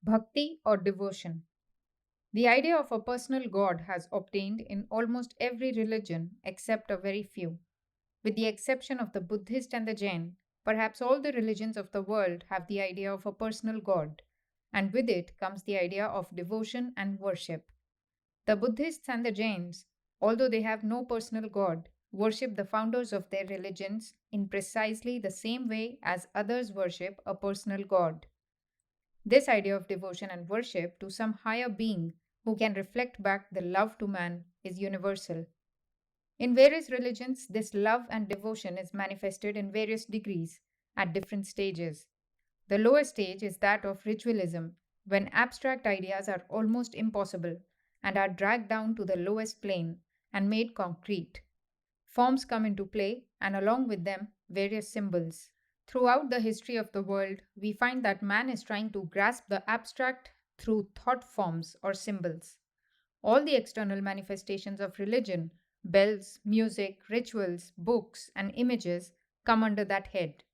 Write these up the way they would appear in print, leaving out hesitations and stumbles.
Bhakti or devotion. The idea of a personal God has obtained in almost every religion except a very few. With the exception of the Buddhist and the Jain, perhaps all the religions of the world have the idea of a personal God, and with it comes the idea of devotion and worship. The Buddhists and the Jains, although they have no personal God, worship the founders of their religions in precisely the same way as others worship a personal God. This idea of devotion and worship to some higher being who can reflect back the love to man is universal. In various religions, this love and devotion is manifested in various degrees at different stages. The lowest stage is that of ritualism, when abstract ideas are almost impossible and are dragged down to the lowest plane and made concrete. Forms come into play, and along with them, various symbols. Throughout the history of the world, we find that man is trying to grasp the abstract through thought forms or symbols. All the external manifestations of religion, bells, music, rituals, books, and images come under that head.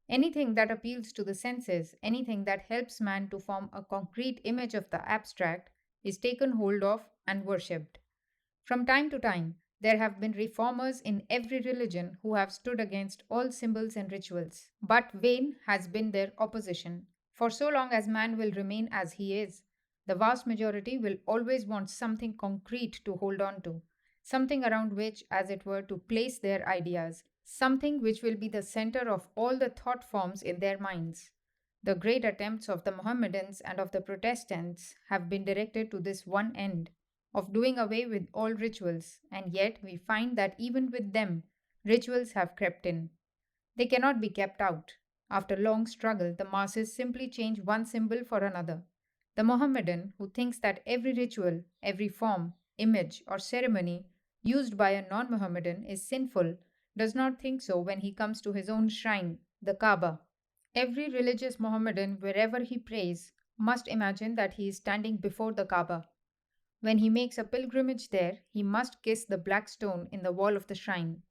Anything that appeals to the senses, anything that helps man to form a concrete image of the abstract, is taken hold of and worshipped. From time to time, there have been reformers in every religion who have stood against all symbols and rituals. But vain has been their opposition. For so long as man will remain as he is, the vast majority will always want something concrete to hold on to, something around which, as it were, to place their ideas, something which will be the center of all the thought forms in their minds. The great attempts of the Mohammedans and of the Protestants have been directed to this one end of doing away with all rituals, and yet we find that even with them, rituals have crept in. They cannot be kept out. After long struggle, the masses simply change one symbol for another. The Mohammedan, who thinks that every ritual, every form, image, or ceremony used by a non Mohammedan is sinful, does not think so when he comes to his own shrine, the Kaaba. Every religious Mohammedan, wherever he prays, must imagine that he is standing before the Kaaba. When he makes a pilgrimage there, he must kiss the black stone in the wall of the shrine.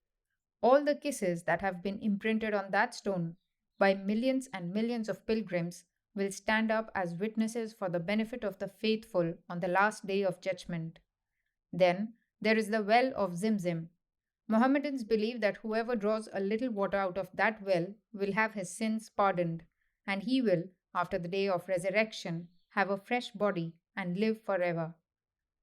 All the kisses that have been imprinted on that stone by millions and millions of pilgrims will stand up as witnesses for the benefit of the faithful on the last day of judgment. Then there is the well of Zimzim. Mohammedans believe that whoever draws a little water out of that well will have his sins pardoned, and he will, after the day of resurrection, have a fresh body and live forever.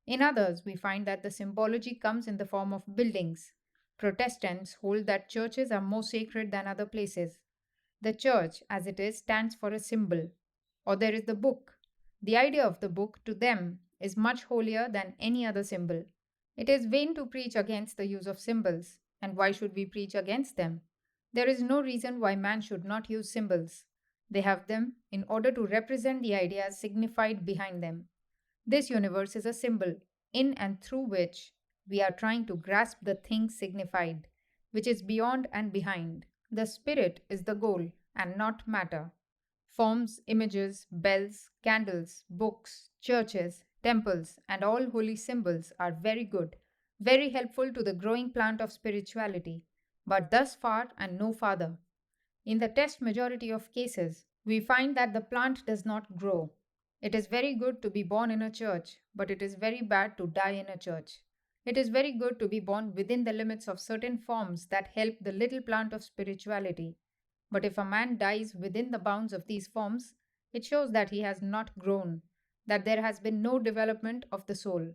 In others, we find that the symbology comes in the form of buildings. Protestants hold that churches are more sacred than other places. The church, as it is, stands for a symbol. Or there is the book. The idea of the book, to them, is much holier than any other symbol. It is vain to preach against the use of symbols. And why should we preach against them? There is no reason why man should not use symbols. They have them in order to represent the ideas signified behind them. This universe is a symbol in and through which we are trying to grasp the thing signified, which is beyond and behind. The spirit is the goal and not matter. Forms, images, bells, candles, books, churches, temples, and all holy symbols are very good, very helpful to the growing plant of spirituality, but thus far and no farther. In the test majority of cases, we find that the plant does not grow. It is very good to be born in a church, but it is very bad to die in a church. It is very good to be born within the limits of certain forms that help the little plant of spirituality. But if a man dies within the bounds of these forms, it shows that he has not grown, that there has been no development of the soul.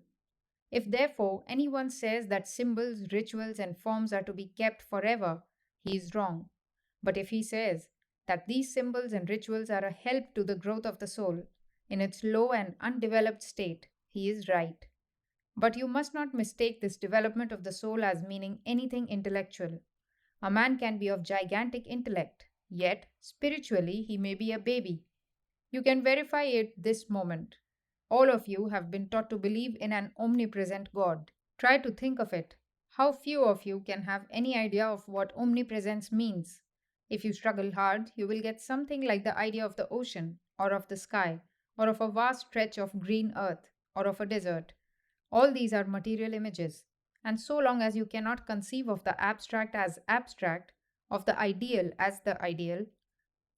If therefore anyone says that symbols, rituals, and forms are to be kept forever, he is wrong. But if he says that these symbols and rituals are a help to the growth of the soul in its low and undeveloped state, he is right. But you must not mistake this development of the soul as meaning anything intellectual. A man can be of gigantic intellect, yet spiritually he may be a baby. You can verify it this moment. All of you have been taught to believe in an omnipresent God. Try to think of it. How few of you can have any idea of what omnipresence means? If you struggle hard, you will get something like the idea of the ocean, or of the sky, or of a vast stretch of green earth, or of a desert. All these are material images. And so long as you cannot conceive of the abstract as abstract, of the ideal as the ideal,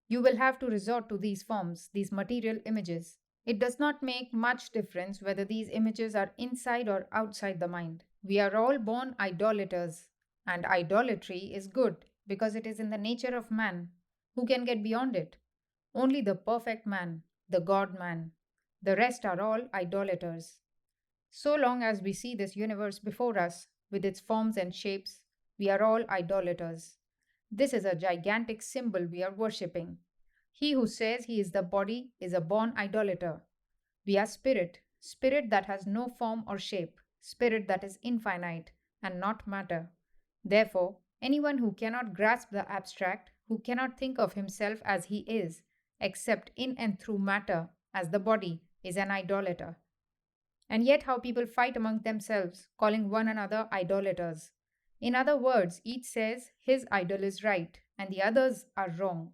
you will have to resort to these forms, these material images. It does not make much difference whether these images are inside or outside the mind. We are all born idolaters, and idolatry is good because it is in the nature of man. Who can get beyond it? Only the perfect man, the God man. The rest are all idolaters. So long as we see this universe before us, with its forms and shapes, we are all idolaters. This is a gigantic symbol we are worshipping. He who says he is the body is a born idolater. We are spirit, spirit that has no form or shape, spirit that is infinite and not matter. Therefore, anyone who cannot grasp the abstract, who cannot think of himself as he is, except in and through matter as the body, is an idolater. And yet, how people fight among themselves, calling one another idolaters. In other words, each says his idol is right and the others are wrong.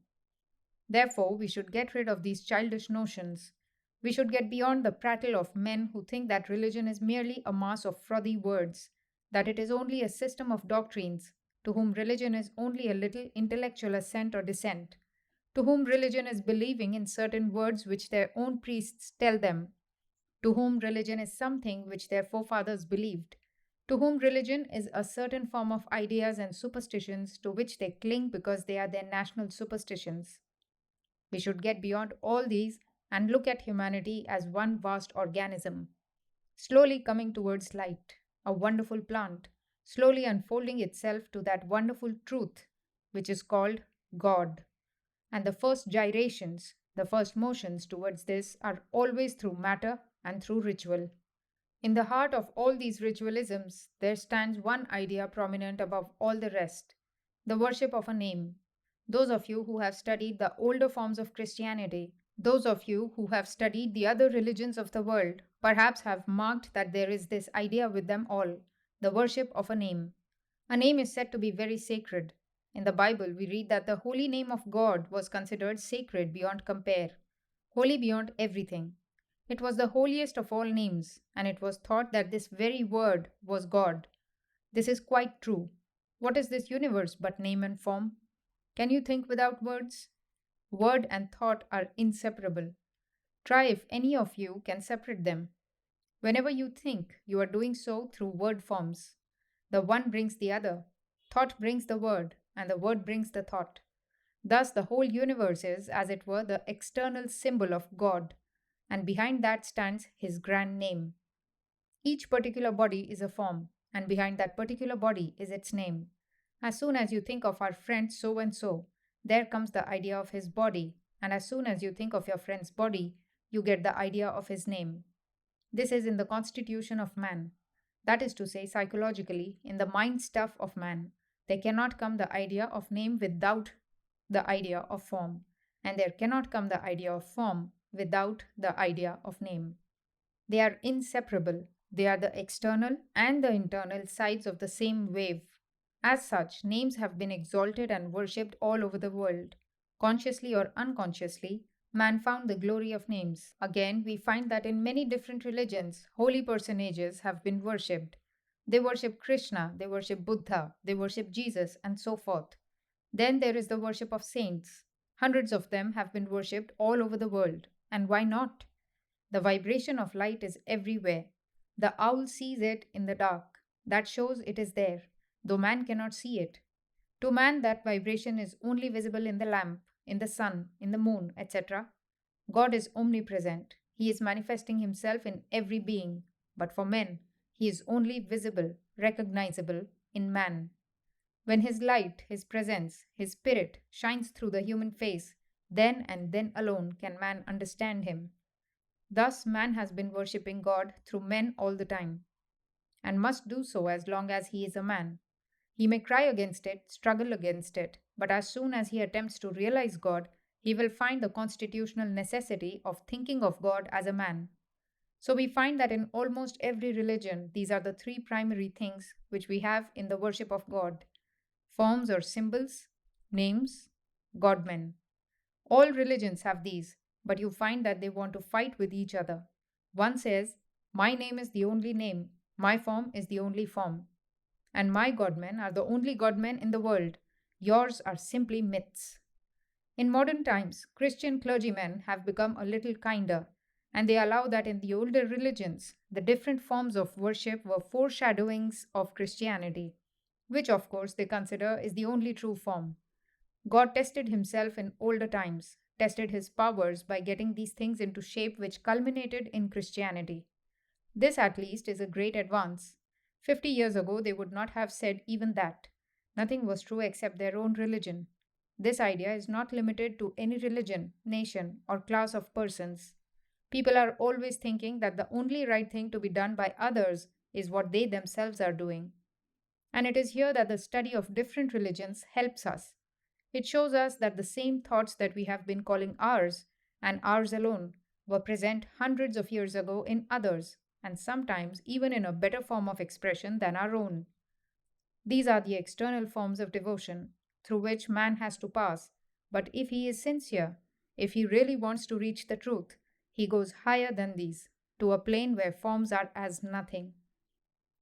Therefore, we should get rid of these childish notions. We should get beyond the prattle of men who think that religion is merely a mass of frothy words, that it is only a system of doctrines, to whom religion is only a little intellectual assent or dissent, to whom religion is believing in certain words which their own priests tell them, to whom religion is something which their forefathers believed, to whom religion is a certain form of ideas and superstitions to which they cling because they are their national superstitions. We should get beyond all these and look at humanity as one vast organism, slowly coming towards light, a wonderful plant, slowly unfolding itself to that wonderful truth which is called God. And the first gyrations, the first motions towards this are always through matter and through ritual. In the heart of all these ritualisms, there stands one idea prominent above all the rest, the worship of a name. Those of you who have studied the older forms of Christianity, those of you who have studied the other religions of the world, perhaps have marked that there is this idea with them all, the worship of a name. A name is said to be very sacred. In the Bible, we read that the holy name of God was considered sacred beyond compare, holy beyond everything. It was the holiest of all names, and it was thought that this very word was God. This is quite true. What is this universe but name and form? Can you think without words? Word and thought are inseparable. Try if any of you can separate them. Whenever you think, you are doing so through word forms. The one brings the other. Thought brings the word, and the word brings the thought. Thus, the whole universe is, as it were, the external symbol of God, and behind that stands his grand name. Each particular body is a form, and behind that particular body is its name. As soon as you think of our friend so and so, there comes the idea of his body, and as soon as you think of your friend's body, you get the idea of his name. This is in the constitution of man. That is to say, psychologically, in the mind stuff of man, there cannot come the idea of name without the idea of form, and there cannot come the idea of form without the idea of name. They are inseparable. They are the external and the internal sides of the same wave. As such, names have been exalted and worshipped all over the world. Consciously or unconsciously, man found the glory of names. Again, we find that in many different religions, holy personages have been worshipped. They worship Krishna, they worship Buddha, they worship Jesus, and so forth. Then there is the worship of saints. Hundreds of them have been worshipped all over the world. And why not? The vibration of light is everywhere. The owl sees it in the dark. That shows it is there, though man cannot see it. To man, that vibration is only visible in the lamp, in the sun, in the moon, etc. God is omnipresent. He is manifesting himself in every being. But for men, he is only visible, recognizable in man. When his light, his presence, his spirit shines through the human face, then and then alone can man understand him. Thus, man has been worshipping God through men all the time, and must do so as long as he is a man. He may cry against it, struggle against it, but as soon as he attempts to realize God, he will find the constitutional necessity of thinking of God as a man. So we find that in almost every religion, these are the three primary things which we have in the worship of God: forms or symbols, names, godmen. All religions have these, but you find that they want to fight with each other. One says, my name is the only name, my form is the only form, and my godmen are the only godmen in the world. Yours are simply myths. In modern times, Christian clergymen have become a little kinder. And they allow that in the older religions, the different forms of worship were foreshadowings of Christianity, which of course they consider is the only true form. God tested himself in older times, tested his powers by getting these things into shape which culminated in Christianity. This, at least, is a great advance. 50 years ago, they would not have said even that. Nothing was true except their own religion. This idea is not limited to any religion, nation, or class of persons. People are always thinking that the only right thing to be done by others is what they themselves are doing. And it is here that the study of different religions helps us. It shows us that the same thoughts that we have been calling ours, and ours alone, were present hundreds of years ago in others, and sometimes even in a better form of expression than our own. These are the external forms of devotion through which man has to pass, but if he is sincere, if he really wants to reach the truth, he goes higher than these, to a plane where forms are as nothing.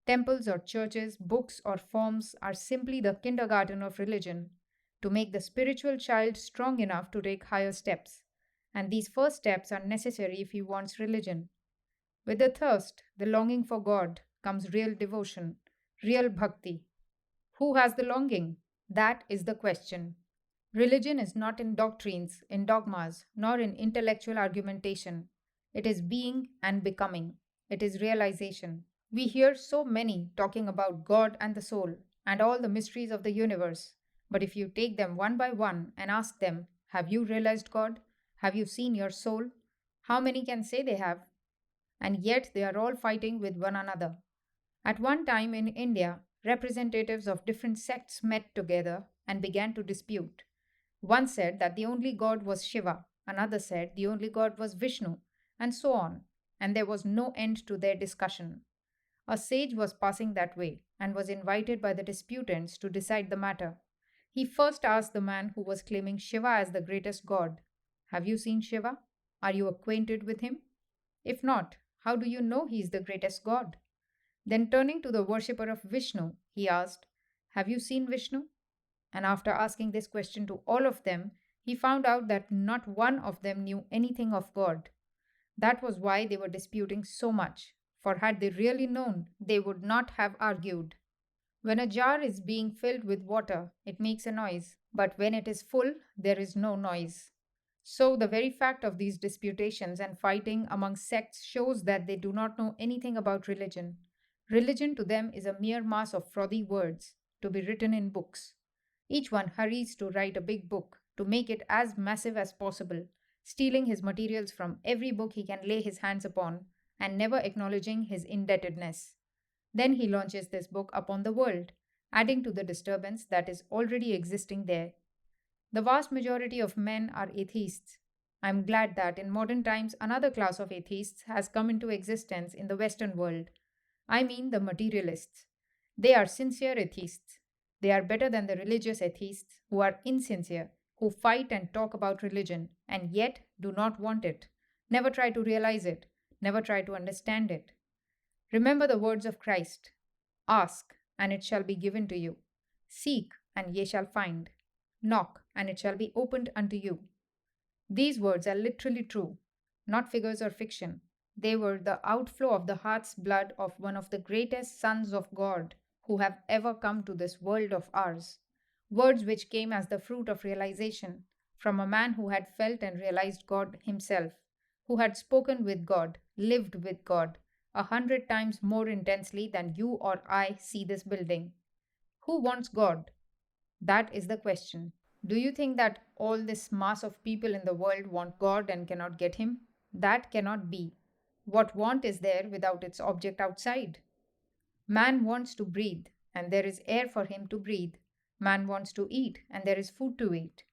Temples or churches, books or forms are simply the kindergarten of religion to make the spiritual child strong enough to take higher steps. And these first steps are necessary if he wants religion. With the thirst, the longing for God, comes real devotion, real bhakti. Who has the longing? That is the question. Religion is not in doctrines, in dogmas, nor in intellectual argumentation. It is being and becoming. It is realization. We hear so many talking about God and the soul and all the mysteries of the universe. But if you take them one by one and ask them, have you realized God? Have you seen your soul? How many can say they have? And yet they are all fighting with one another. At one time in India, representatives of different sects met together and began to dispute. One said that the only god was Shiva, another said the only god was Vishnu, and so on, and there was no end to their discussion. A sage was passing that way and was invited by the disputants to decide the matter. He first asked the man who was claiming Shiva as the greatest god, have you seen Shiva? Are you acquainted with him? If not, how do you know he is the greatest god? Then turning to the worshipper of Vishnu, he asked, have you seen Vishnu? And after asking this question to all of them, he found out that not one of them knew anything of God. That was why they were disputing so much, for had they really known, they would not have argued. When a jar is being filled with water, it makes a noise, but when it is full, there is no noise. So, the very fact of these disputations and fighting among sects shows that they do not know anything about religion. Religion to them is a mere mass of frothy words to be written in books. Each one hurries to write a big book, to make it as massive as possible, stealing his materials from every book he can lay his hands upon, and never acknowledging his indebtedness. Then he launches this book upon the world, adding to the disturbance that is already existing there. The vast majority of men are atheists. I am glad that in modern times another class of atheists has come into existence in the Western world. I mean the materialists. They are sincere atheists. They are better than the religious atheists who are insincere, who fight and talk about religion and yet do not want it, never try to realize it, never try to understand it. Remember the words of Christ. Ask, and it shall be given to you. Seek, and ye shall find. Knock, and it shall be opened unto you. These words are literally true, not figures or fiction. They were the outflow of the heart's blood of one of the greatest sons of God who have ever come to this world of ours. Words which came as the fruit of realization from a man who had felt and realized God himself, who had spoken with God, lived with God, 100 times more intensely than you or I see this building. Who wants God? That is the question. Do you think that all this mass of people in the world want God and cannot get Him? That cannot be. What want is there without its object outside? Man wants to breathe, and there is air for him to breathe. Man wants to eat, and there is food to eat.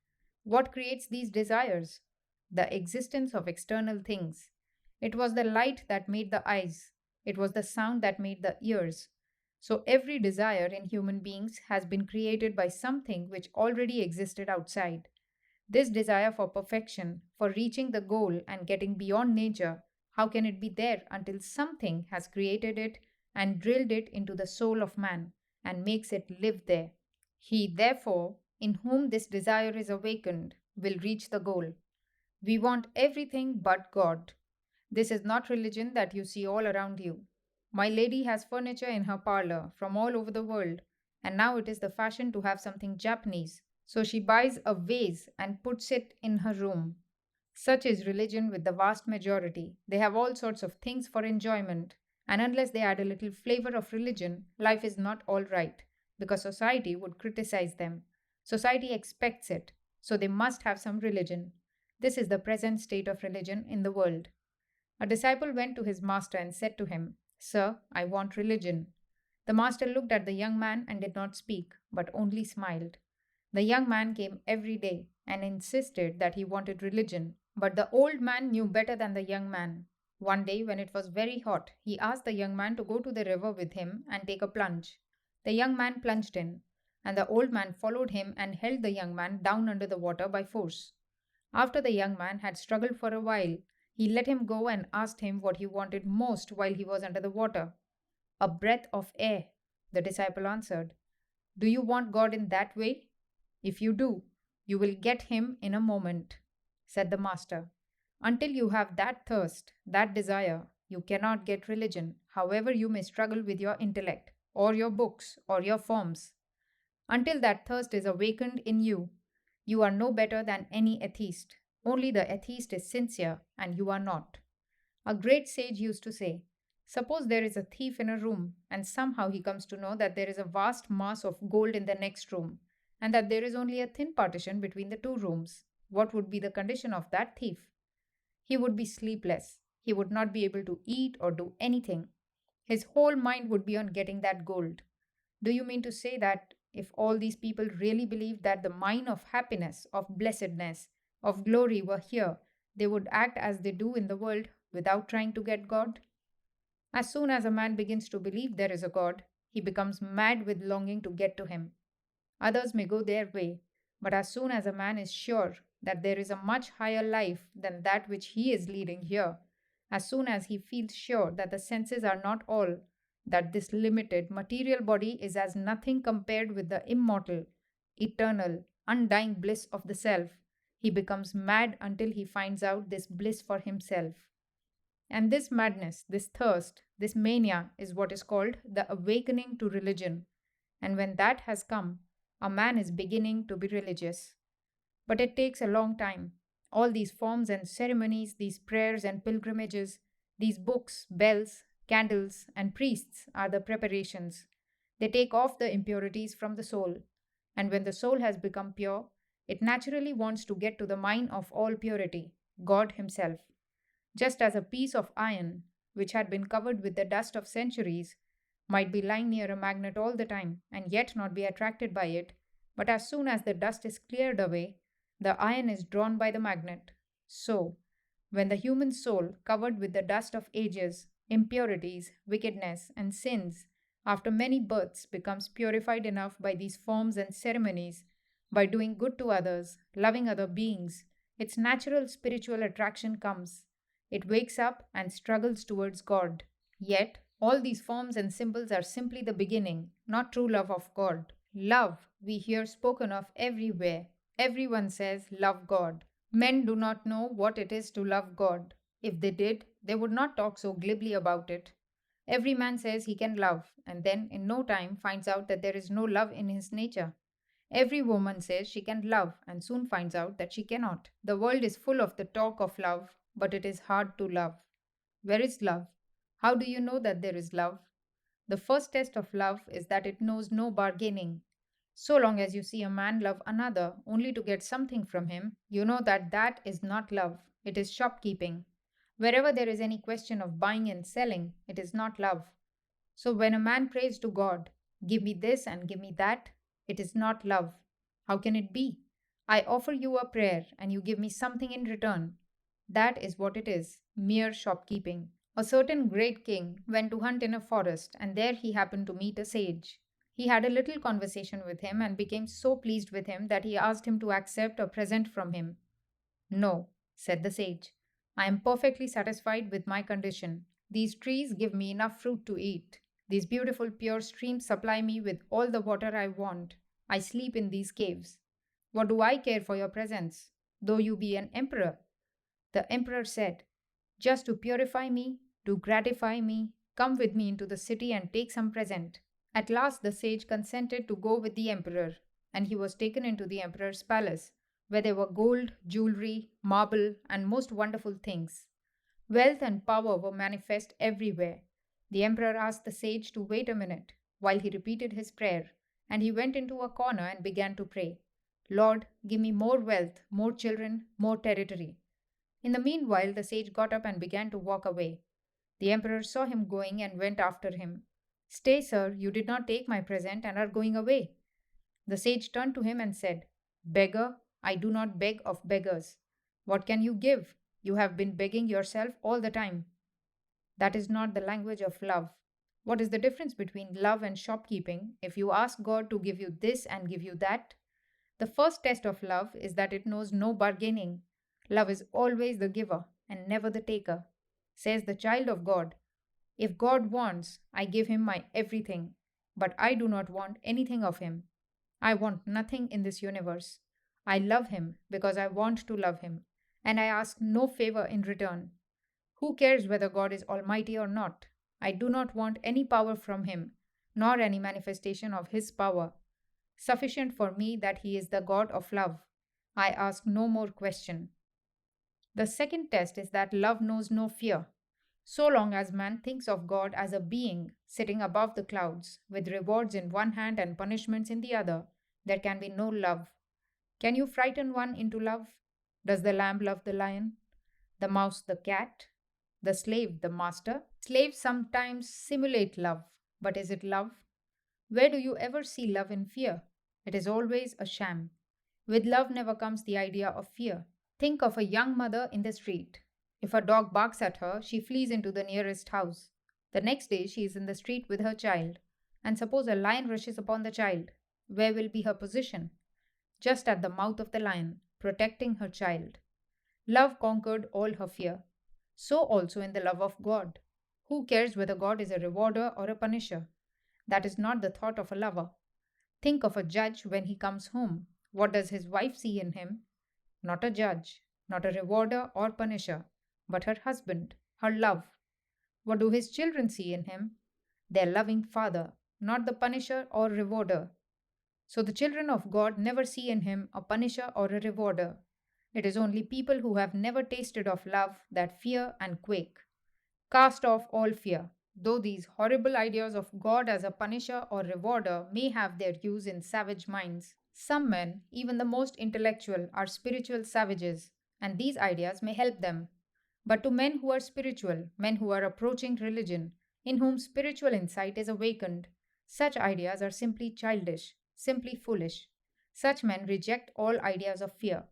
What creates these desires? The existence of external things. It was the light that made the eyes. It was the sound that made the ears. So every desire in human beings has been created by something which already existed outside. This desire for perfection, for reaching the goal and getting beyond nature, how can it be there until something has created it and drilled it into the soul of man and makes it live there? He, therefore, in whom this desire is awakened, will reach the goal. We want everything but God. This is not religion that you see all around you. My lady has furniture in her parlor from all over the world, and now it is the fashion to have something Japanese. So she buys a vase and puts it in her room. Such is religion with the vast majority. They have all sorts of things for enjoyment, and unless they add a little flavor of religion, life is not all right, because society would criticize them. Society expects it, so they must have some religion. This is the present state of religion in the world. A disciple went to his master and said to him, Sir, I want religion. The master looked at the young man and did not speak, but only smiled. The young man came every day and insisted that he wanted religion, but the old man knew better than the young man. One day, when it was very hot, he asked the young man to go to the river with him and take a plunge. The young man plunged in, and the old man followed him and held the young man down under the water by force. After the young man had struggled for a while, he let him go and asked him what he wanted most while he was under the water. A breath of air, the disciple answered. Do you want God in that way? If you do, you will get him in a moment, said the master. Until you have that thirst, that desire, you cannot get religion, however you may struggle with your intellect, or your books, or your forms. Until that thirst is awakened in you, you are no better than any atheist. Only the atheist is sincere, and you are not. A great sage used to say, Suppose there is a thief in a room, and somehow he comes to know that there is a vast mass of gold in the next room, and that there is only a thin partition between the two rooms. What would be the condition of that thief? He would be sleepless. He would not be able to eat or do anything. His whole mind would be on getting that gold. Do you mean to say that if all these people really believed that the mine of happiness, of blessedness, of glory were here, they would act as they do in the world without trying to get God? As soon as a man begins to believe there is a God, he becomes mad with longing to get to him. Others may go their way, but as soon as a man is sure that there is a much higher life than that which he is leading here, as soon as he feels sure that the senses are not all, that this limited material body is as nothing compared with the immortal, eternal, undying bliss of the self, he becomes mad until he finds out this bliss for himself. And this madness, this thirst, this mania is what is called the awakening to religion. And when that has come, a man is beginning to be religious. But it takes a long time. All these forms and ceremonies, these prayers and pilgrimages, these books, bells, candles, and priests are the preparations. They take off the impurities from the soul. And when the soul has become pure, it naturally wants to get to the mine of all purity, God Himself. Just as a piece of iron, which had been covered with the dust of centuries, might be lying near a magnet all the time and yet not be attracted by it, but as soon as the dust is cleared away, the iron is drawn by the magnet. So, when the human soul, covered with the dust of ages, impurities, wickedness, and sins, after many births becomes purified enough by these forms and ceremonies, by doing good to others, loving other beings, its natural spiritual attraction comes. It wakes up and struggles towards God. Yet, all these forms and symbols are simply the beginning, not true love of God. Love we hear spoken of everywhere. Everyone says, love God. Men do not know what it is to love God. If they did, they would not talk so glibly about it. Every man says he can love, and then in no time finds out that there is no love in his nature. Every woman says she can love, and soon finds out that she cannot. The world is full of the talk of love, but it is hard to love. Where is love? How do you know that there is love? The first test of love is that it knows no bargaining. So long as you see a man love another only to get something from him, you know that that is not love, it is shopkeeping. Wherever there is any question of buying and selling, it is not love. So when a man prays to God, give me this and give me that, it is not love. How can it be? I offer you a prayer and you give me something in return. That is what it is, mere shopkeeping. A certain great king went to hunt in a forest, and there he happened to meet a sage. He had a little conversation with him and became so pleased with him that he asked him to accept a present from him. No, said the sage. I am perfectly satisfied with my condition. These trees give me enough fruit to eat. These beautiful pure streams supply me with all the water I want. I sleep in these caves. What do I care for your presents, though you be an emperor? The emperor said, just to purify me, to gratify me. Come with me into the city and take some present. At last the sage consented to go with the emperor, and he was taken into the emperor's palace, where there were gold, jewelry, marble, and most wonderful things. Wealth and power were manifest everywhere. The emperor asked the sage to wait a minute while he repeated his prayer, and he went into a corner and began to pray, Lord, give me more wealth, more children, more territory. In the meanwhile, the sage got up and began to walk away. The emperor saw him going and went after him. Stay, sir, you did not take my present and are going away. The sage turned to him and said, Beggar, I do not beg of beggars. What can you give? You have been begging yourself all the time. That is not the language of love. What is the difference between love and shopkeeping if you ask God to give you this and give you that? The first test of love is that it knows no bargaining. Love is always the giver and never the taker. Says the child of God, if God wants, I give him my everything, but I do not want anything of him. I want nothing in this universe. I love him because I want to love him, and I ask no favor in return. Who cares whether God is almighty or not? I do not want any power from him, nor any manifestation of his power. Sufficient for me that he is the God of love. I ask no more question. The second test is that love knows no fear. So long as man thinks of God as a being sitting above the clouds, with rewards in one hand and punishments in the other, there can be no love. Can you frighten one into love? Does the lamb love the lion? The mouse the cat? The slave the master? Slaves sometimes simulate love, but is it love? Where do you ever see love in fear? It is always a sham. With love never comes the idea of fear. Think of a young mother in the street. If a dog barks at her, she flees into the nearest house. The next day, she is in the street with her child. And suppose a lion rushes upon the child. Where will be her position? Just at the mouth of the lion, protecting her child. Love conquered all her fear. So also in the love of God. Who cares whether God is a rewarder or a punisher? That is not the thought of a lover. Think of a judge when he comes home. What does his wife see in him? Not a judge, not a rewarder or punisher, but her husband, her love. What do his children see in him? Their loving father, not the punisher or rewarder. So the children of God never see in him a punisher or a rewarder. It is only people who have never tasted of love that fear and quake. Cast off all fear. Though these horrible ideas of God as a punisher or rewarder may have their use in savage minds, some men, even the most intellectual, are spiritual savages, and these ideas may help them. But to men who are spiritual, men who are approaching religion, in whom spiritual insight is awakened, such ideas are simply childish, simply foolish. Such men reject all ideas of fear.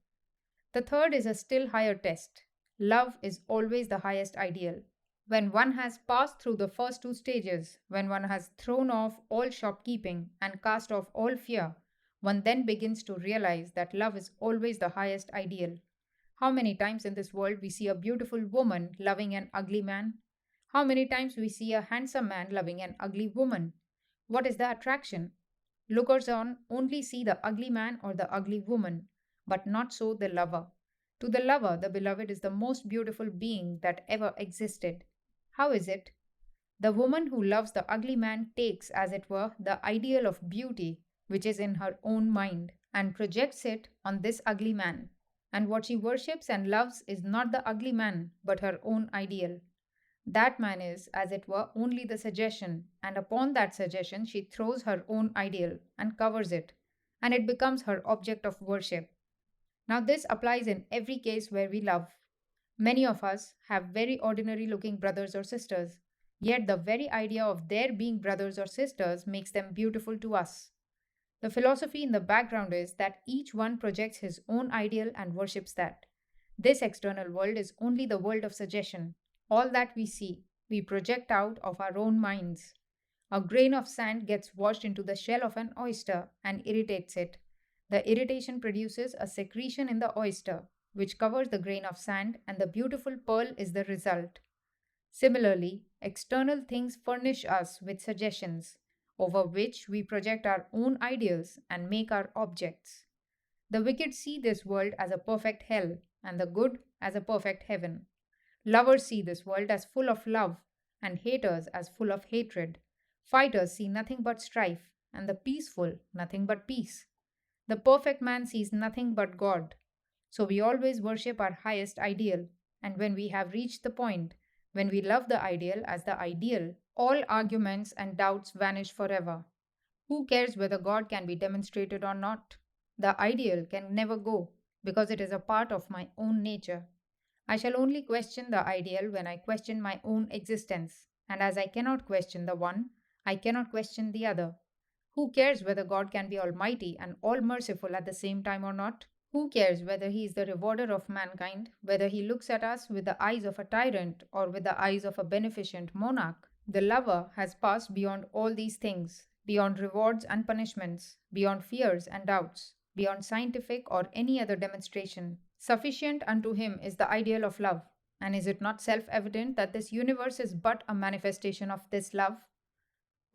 The third is a still higher test. Love is always the highest ideal. When one has passed through the first two stages, when one has thrown off all shopkeeping and cast off all fear, one then begins to realize that love is always the highest ideal. How many times in this world we see a beautiful woman loving an ugly man? How many times we see a handsome man loving an ugly woman? What is the attraction? Lookers on only see the ugly man or the ugly woman, but not so the lover. To the lover, the beloved is the most beautiful being that ever existed. How is it? The woman who loves the ugly man takes, as it were, the ideal of beauty which is in her own mind and projects it on this ugly man. And what she worships and loves is not the ugly man, but her own ideal. That man is, as it were, only the suggestion, and upon that suggestion she throws her own ideal and covers it, and it becomes her object of worship. Now, this applies in every case where we love. Many of us have very ordinary looking brothers or sisters, yet the very idea of their being brothers or sisters makes them beautiful to us. The philosophy in the background is that each one projects his own ideal and worships that. This external world is only the world of suggestion. All that we see, we project out of our own minds. A grain of sand gets washed into the shell of an oyster and irritates it. The irritation produces a secretion in the oyster, which covers the grain of sand, and the beautiful pearl is the result. Similarly, external things furnish us with suggestions, over which we project our own ideals and make our objects. The wicked see this world as a perfect hell, and the good as a perfect heaven. Lovers see this world as full of love, and haters as full of hatred. Fighters see nothing but strife, and the peaceful nothing but peace. The perfect man sees nothing but God. So we always worship our highest ideal, and when we have reached the point, when we love the ideal as the ideal, all arguments and doubts vanish forever. Who cares whether God can be demonstrated or not? The ideal can never go, because it is a part of my own nature. I shall only question the ideal when I question my own existence, and as I cannot question the one, I cannot question the other. Who cares whether God can be almighty and all merciful at the same time or not? Who cares whether he is the rewarder of mankind, whether he looks at us with the eyes of a tyrant or with the eyes of a beneficent monarch? The lover has passed beyond all these things, beyond rewards and punishments, beyond fears and doubts, beyond scientific or any other demonstration. Sufficient unto him is the ideal of love. And is it not self evident that this universe is but a manifestation of this love?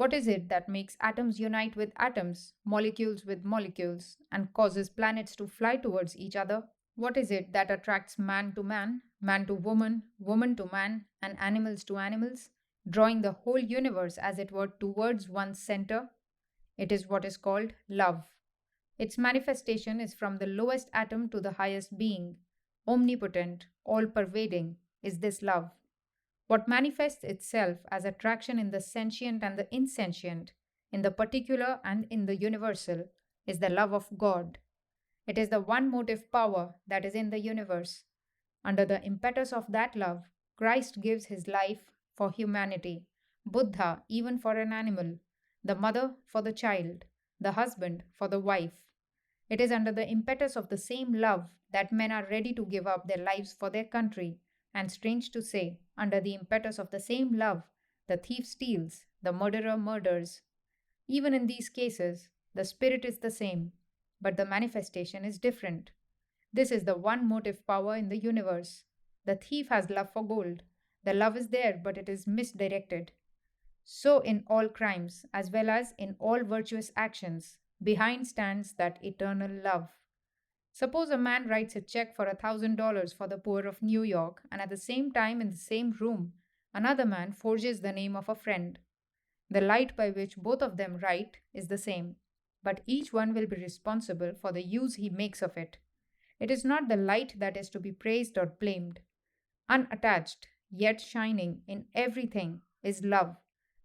What is it that makes atoms unite with atoms, molecules with molecules, and causes planets to fly towards each other? What is it that attracts man to woman, woman to man, and animals to animals, drawing the whole universe as it were towards one center? It is what is called love. Its manifestation is from the lowest atom to the highest being. Omnipotent, all pervading, is this love. What manifests itself as attraction in the sentient and the insentient, in the particular and in the universal, is the love of God. It is the one motive power that is in the universe. Under the impetus of that love, Christ gives his life for humanity, Buddha even for an animal, the mother for the child, the husband for the wife. It is under the impetus of the same love that men are ready to give up their lives for their country, and strange to say, under the impetus of the same love, the thief steals, the murderer murders. Even in these cases, the spirit is the same, but the manifestation is different. This is the one motive power in the universe. The thief has love for gold. The love is there, but it is misdirected. So, in all crimes, as well as in all virtuous actions, behind stands that eternal love. Suppose a man writes a check for $1,000 for the poor of New York, and at the same time, in the same room, another man forges the name of a friend. The light by which both of them write is the same, but each one will be responsible for the use he makes of it. It is not the light that is to be praised or blamed. Unattached, yet shining in everything, is love,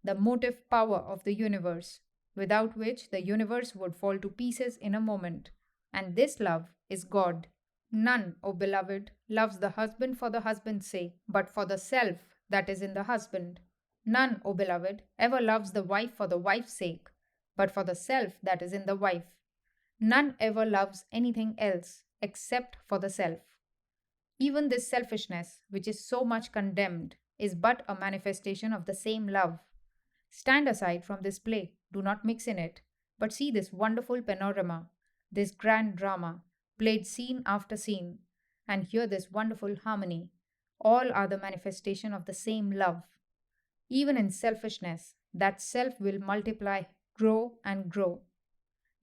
the motive power of the universe, without which the universe would fall to pieces in a moment. And this love is God. None, O beloved, loves the husband for the husband's sake, but for the self that is in the husband. None, O beloved, ever loves the wife for the wife's sake, but for the self that is in the wife. None ever loves anything else except for the self. Even this selfishness, which is so much condemned, is but a manifestation of the same love. Stand aside from this play, do not mix in it, but see this wonderful panorama, this grand drama, played scene after scene, and hear this wonderful harmony. All are the manifestation of the same love. Even in selfishness, that self will multiply, grow, and grow.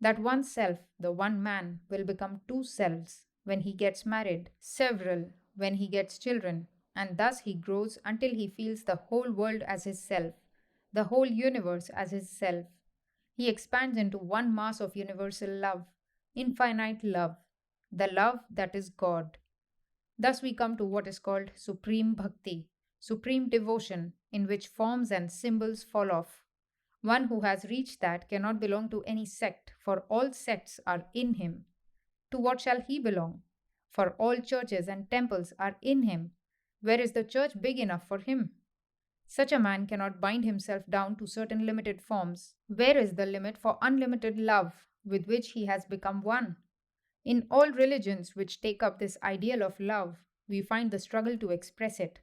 That one self, the one man, will become two selves when he gets married, several when he gets children, and thus he grows until he feels the whole world as his self, the whole universe as his self. He expands into one mass of universal love, infinite love, the love that is God. Thus we come to what is called supreme bhakti, supreme devotion, in which forms and symbols fall off. One who has reached that cannot belong to any sect, for all sects are in him. To what shall he belong? For all churches and temples are in him. Where is the church big enough for him? Such a man cannot bind himself down to certain limited forms. Where is the limit for unlimited love with which he has become one? In all religions which take up this ideal of love, we find the struggle to express it.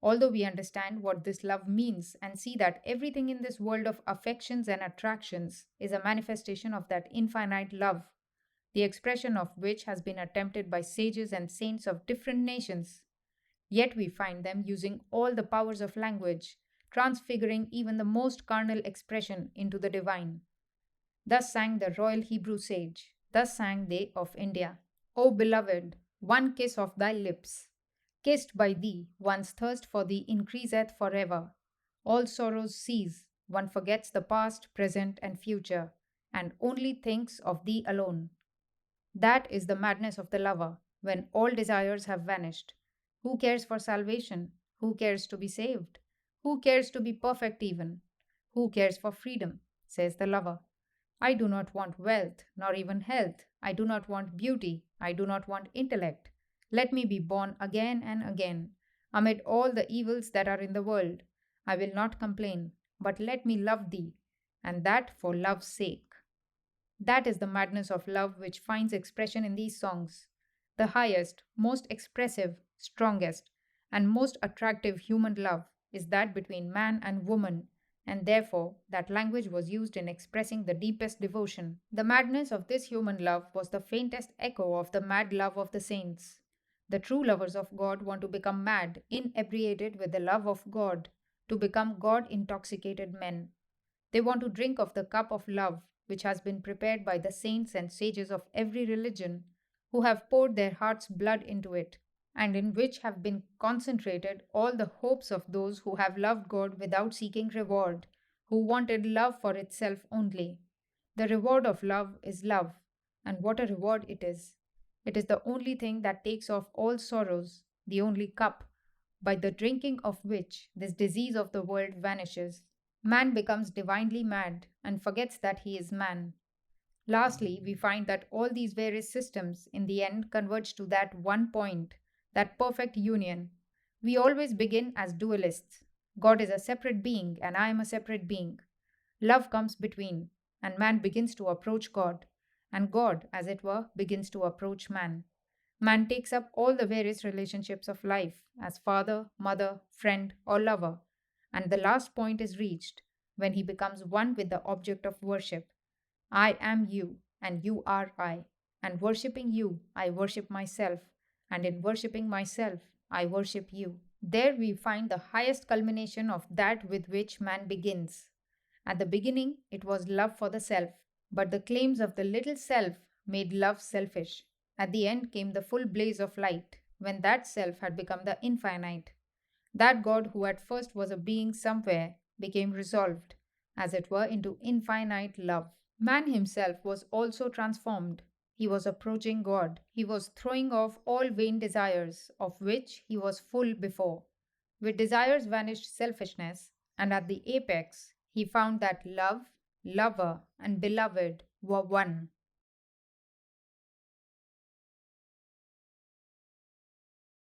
Although we understand what this love means and see that everything in this world of affections and attractions is a manifestation of that infinite love, the expression of which has been attempted by sages and saints of different nations, yet we find them using all the powers of language, transfiguring even the most carnal expression into the divine. Thus sang the royal Hebrew sage, thus sang they of India. O beloved, one kiss of thy lips. Kissed by thee, one's thirst for thee increaseth forever. All sorrows cease, one forgets the past, present, and future, and only thinks of thee alone. That is the madness of the lover, when all desires have vanished. Who cares for salvation? Who cares to be saved? Who cares to be perfect even? Who cares for freedom? Says the lover. I do not want wealth, nor even health. I do not want beauty. I do not want intellect. Let me be born again and again, amid all the evils that are in the world. I will not complain, but let me love thee, and that for love's sake. That is the madness of love which finds expression in these songs. The highest, most expressive, strongest, and most attractive human love is that between man and woman, and therefore that language was used in expressing the deepest devotion. The madness of this human love was the faintest echo of the mad love of the saints. The true lovers of God want to become mad, inebriated with the love of God, to become God intoxicated men. They want to drink of the cup of love which has been prepared by the saints and sages of every religion, who have poured their heart's blood into it, and in which have been concentrated all the hopes of those who have loved God without seeking reward, who wanted love for itself only. The reward of love is love, and what a reward it is! It is the only thing that takes off all sorrows, the only cup, by the drinking of which this disease of the world vanishes. Man becomes divinely mad and forgets that he is man. Lastly, we find that all these various systems in the end converge to that one point, that perfect union. We always begin as dualists. God is a separate being and I am a separate being. Love comes between, and man begins to approach God, and God, as it were, begins to approach man. Man takes up all the various relationships of life as father, mother, friend, or lover, and the last point is reached when he becomes one with the object of worship. I am you, and you are I, and worshipping you, I worship myself, and in worshipping myself, I worship you. There we find the highest culmination of that with which man begins. At the beginning, it was love for the self, but the claims of the little self made love selfish. At the end came the full blaze of light, when that self had become the infinite. That God who at first was a being somewhere became resolved, as it were, into infinite love. Man himself was also transformed. He was approaching God. He was throwing off all vain desires, of which he was full before. With desires vanished selfishness, and at the apex, he found that love, lover, and beloved were one.